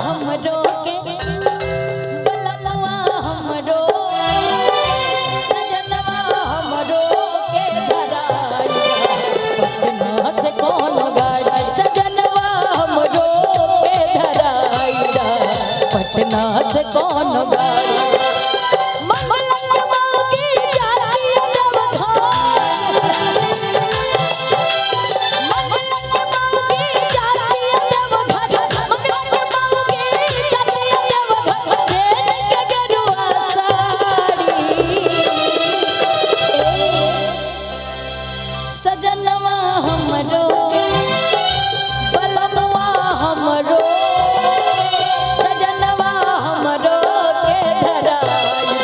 हमरो के बलमवा हमरो सजनवा हमरो के धराई पटना से कोनो गाड़ी सजनवा हमरो के धराई पटना से कोनो गाड़ी सजनवा हमरो बलमवा हमरो सजनवा हमरो के धराई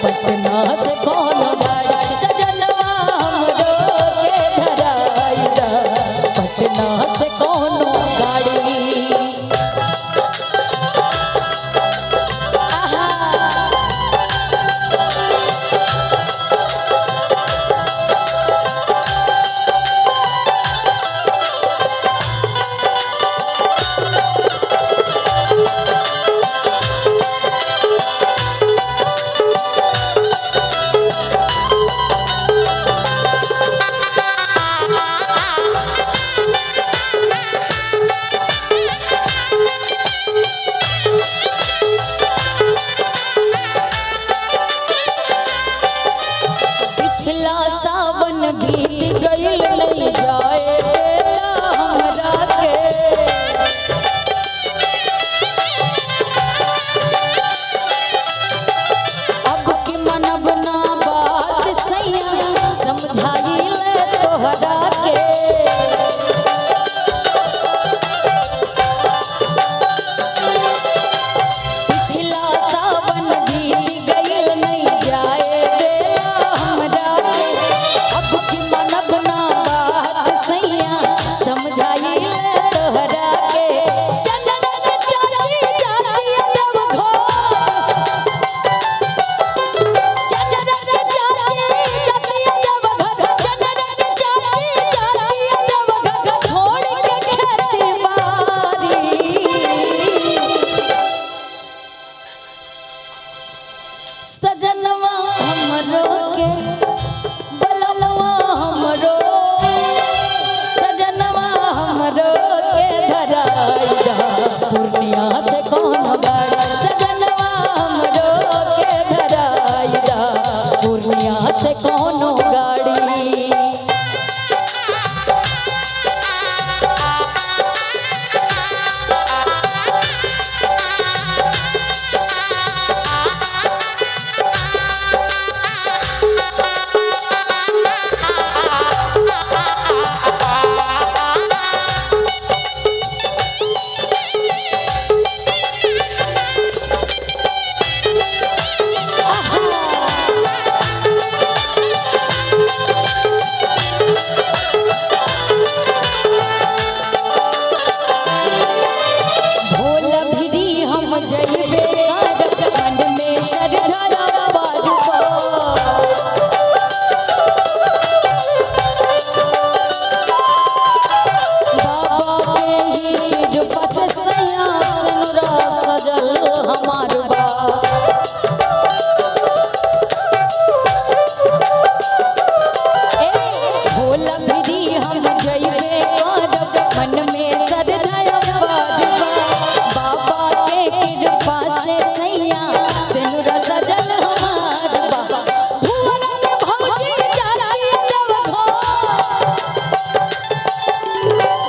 पटना से कोनो गाड़ी सजनवा हमरो के धराई पटना से कोनो गाड़ी पिछला सावन बीत गइल नहीं जाए हमरा के अब की मनब ना बात सैया समझाइल तोहरा के पिछला सावन बीत गइल नहीं जाए समझाइल तोहरा के चंदन चाची जाती देव चंदन चाची जाती देव चंदन चाची जाती देव छोड़ के खेती बारी सजनवा हमरो के बलमवा हमरो हमरो के धराई पूर्णिया से कोनो गाड़ी सजनवा हमरो के धराई पूर्णिया से कोनो गाड़ी जइबे करब मन में श्रद्धा बाबा के ही कृपा से सैया सुनरा सजल हमार बा भोला भिरी हम जइबे करब मन में श्रद्धा कृपा से सैया सिनुरा सजल हमार बाबा भुवन में भौजी जाती देव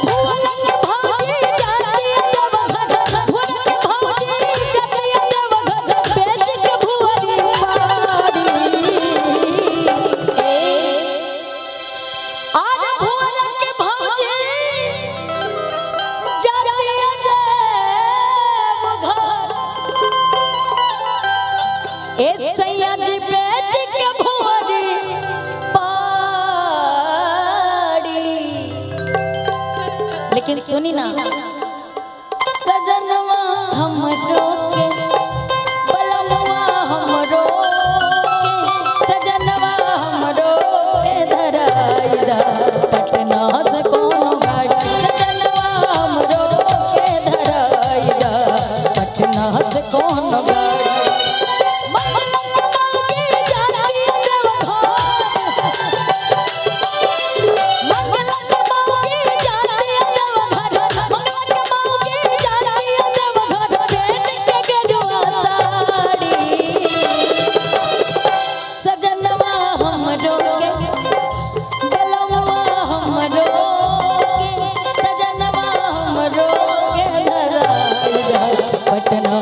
भुवन में भौजी जाती देव भुवन में भौजी जाती देव बेच के भुवरी पारी आज भुवन के भौजी जाती सैया जी बेच के भुवरी पाड़ी लेकिन सुनी ना सजनवा हमरो के बलमवा हमरो के सजनवा हमरो के धराई पटना से कोनो गाड़ी सजनवा हमरो के धराई पटना से कौन गाड़ी पटना